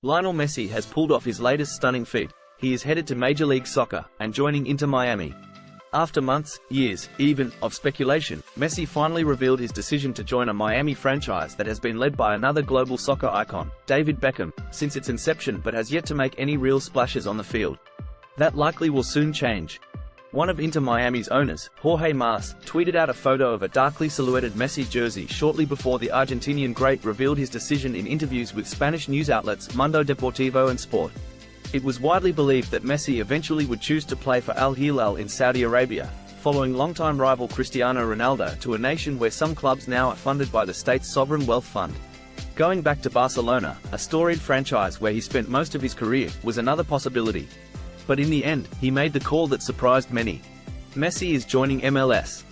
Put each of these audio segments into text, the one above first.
Lionel Messi has pulled off his latest stunning feat. He is headed to Major League Soccer and joining Inter Miami. After months, years, even, of speculation, Messi finally revealed his decision to join a Miami franchise that has been led by another global soccer icon, David Beckham, since its inception but has yet to make any real splashes on the field. That likely will soon change. One of Inter Miami's owners, Jorge Mas, tweeted out a photo of a darkly silhouetted Messi jersey shortly before the Argentinian great revealed his decision in interviews with Spanish news outlets Mundo Deportivo and Sport. It was widely believed that Messi eventually would choose to play for Al Hilal in Saudi Arabia, following longtime rival Cristiano Ronaldo to a nation where some clubs now are funded by the state's sovereign wealth fund. Going back to Barcelona, a storied franchise where he spent most of his career, was another possibility. But in the end, he made the call that surprised many. Messi is joining MLS.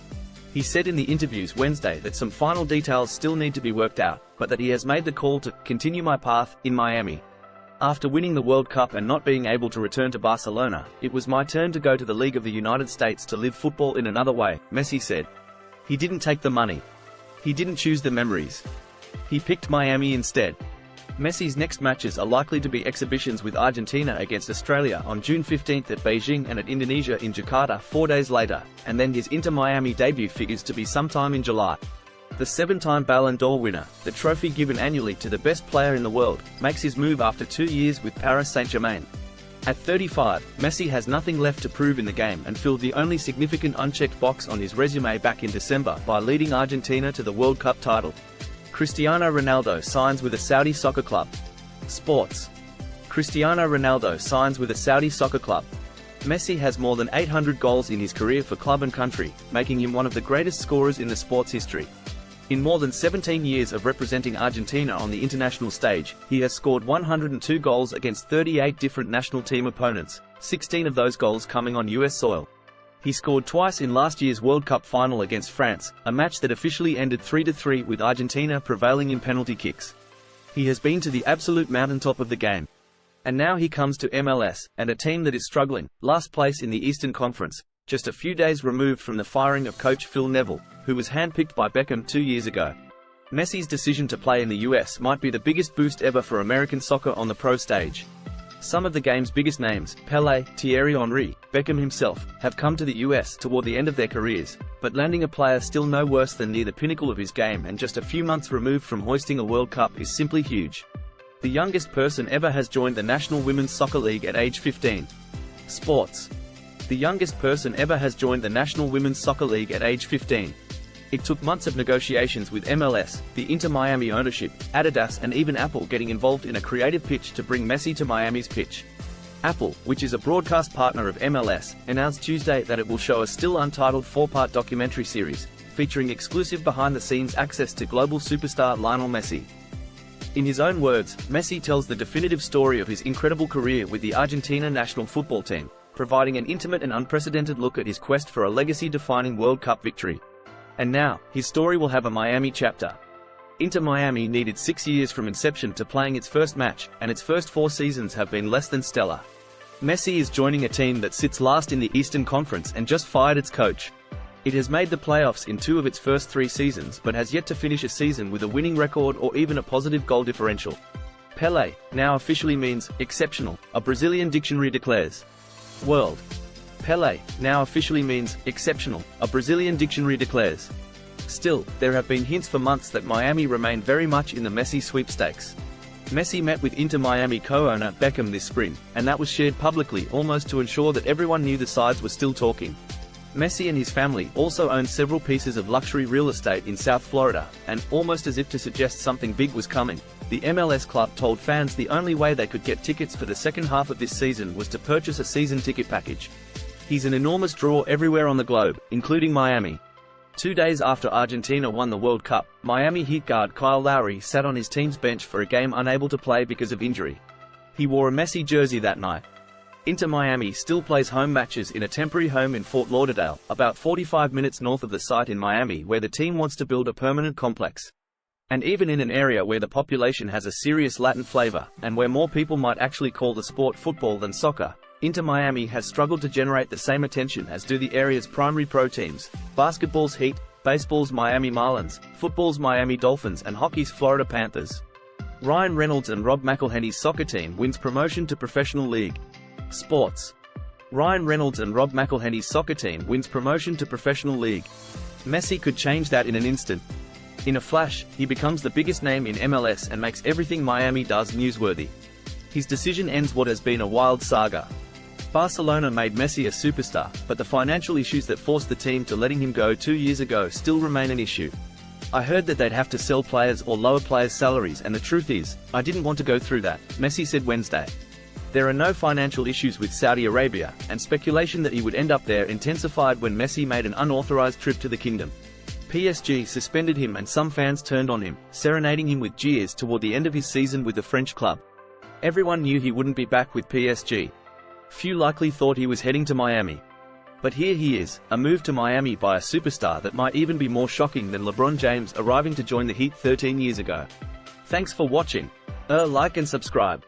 He said in the interviews Wednesday that some final details still need to be worked out, but that he has made the call to continue my path in Miami. After winning the World Cup and not being able to return to Barcelona, it was my turn to go to the League of the United States to live football in another way, Messi said. He didn't take the money. He didn't choose the memories. He picked Miami instead. Messi's next matches are likely to be exhibitions with Argentina against Australia on June 15 at Beijing and at Indonesia in Jakarta 4 days later, and then his Inter Miami debut figures to be sometime in July. The 7-time Ballon d'Or winner, the trophy given annually to the best player in the world, makes his move after 2 years with Paris Saint-Germain. At 35, Messi has nothing left to prove in the game and filled the only significant unchecked box on his resume back in December by leading Argentina to the World Cup title. Cristiano Ronaldo signs with a Saudi soccer club. Sports. Cristiano Ronaldo signs with a Saudi soccer club. Messi has more than 800 goals in his career for club and country, making him one of the greatest scorers in the sport's history. In more than 17 years of representing Argentina on the international stage, he has scored 102 goals against 38 different national team opponents, 16 of those goals coming on US soil. He scored twice in last year's World Cup final against France, a match that officially ended 3-3 with Argentina prevailing in penalty kicks. He has been to the absolute mountaintop of the game. And now he comes to MLS, and a team that is struggling, last place in the Eastern Conference, just a few days removed from the firing of coach Phil Neville, who was handpicked by Beckham 2 years ago. Messi's decision to play in the US might be the biggest boost ever for American soccer on the pro stage. Some of the game's biggest names, Pelé, Thierry Henry, Beckham himself, have come to the US toward the end of their careers, but landing a player still no worse than near the pinnacle of his game and just a few months removed from hoisting a World Cup is simply huge. The youngest person ever has joined the National Women's Soccer League at age 15. Sports. The youngest person ever has joined the National Women's Soccer League at age 15. It took months of negotiations with MLS, the Inter Miami ownership, Adidas and even Apple getting involved in a creative pitch to bring Messi to Miami's pitch. Apple, which is a broadcast partner of MLS, announced Tuesday that it will show a still untitled 4-part documentary series, featuring exclusive behind-the-scenes access to global superstar Lionel Messi. In his own words, Messi tells the definitive story of his incredible career with the Argentina national football team, providing an intimate and unprecedented look at his quest for a legacy-defining World Cup victory. And now, his story will have a Miami chapter. Inter Miami needed 6 years from inception to playing its first match, and its first 4 seasons have been less than stellar. Messi is joining a team that sits last in the Eastern Conference and just fired its coach. It has made the playoffs in 2 of its first 3 seasons but has yet to finish a season with a winning record or even a positive goal differential. Pelé, now officially means exceptional, a Brazilian dictionary declares. World. Pelé, now officially means exceptional, a Brazilian dictionary declares. Still, there have been hints for months that Miami remain very much in the Messi sweepstakes. Messi met with Inter Miami co-owner Beckham this spring, and that was shared publicly almost to ensure that everyone knew the sides were still talking. Messi and his family also own several pieces of luxury real estate in South Florida, and, almost as if to suggest something big was coming, the MLS club told fans the only way they could get tickets for the second half of this season was to purchase a season ticket package. He's an enormous draw everywhere on the globe, including Miami. 2 days after Argentina won the World Cup, Miami Heat guard Kyle Lowry sat on his team's bench for a game unable to play because of injury. He wore a Messi jersey that night. Inter Miami still plays home matches in a temporary home in Fort Lauderdale, about 45 minutes north of the site in Miami where the team wants to build a permanent complex. And even in an area where the population has a serious Latin flavor, and where more people might actually call the sport football than soccer, Inter Miami has struggled to generate the same attention as do the area's primary pro teams, basketball's Heat, baseball's Miami Marlins, football's Miami Dolphins and hockey's Florida Panthers. Ryan Reynolds and Rob McElhenney's soccer team wins promotion to professional league. Sports. Ryan Reynolds and Rob McElhenney's soccer team wins promotion to professional league. Messi could change that in an instant. In a flash, he becomes the biggest name in MLS and makes everything Miami does newsworthy. His decision ends what has been a wild saga. Barcelona made Messi a superstar, but the financial issues that forced the team to letting him go 2 years ago still remain an issue. I heard that they'd have to sell players or lower players' salaries, and the truth is, I didn't want to go through that, Messi said Wednesday. There are no financial issues with Saudi Arabia, and speculation that he would end up there intensified when Messi made an unauthorized trip to the kingdom. PSG suspended him and some fans turned on him, serenading him with jeers toward the end of his season with the French club. Everyone knew he wouldn't be back with PSG. Few likely thought he was heading to Miami. But here he is, a move to Miami by a superstar that might even be more shocking than LeBron James arriving to join the Heat 13 years ago. Thanks for watching. Like and subscribe.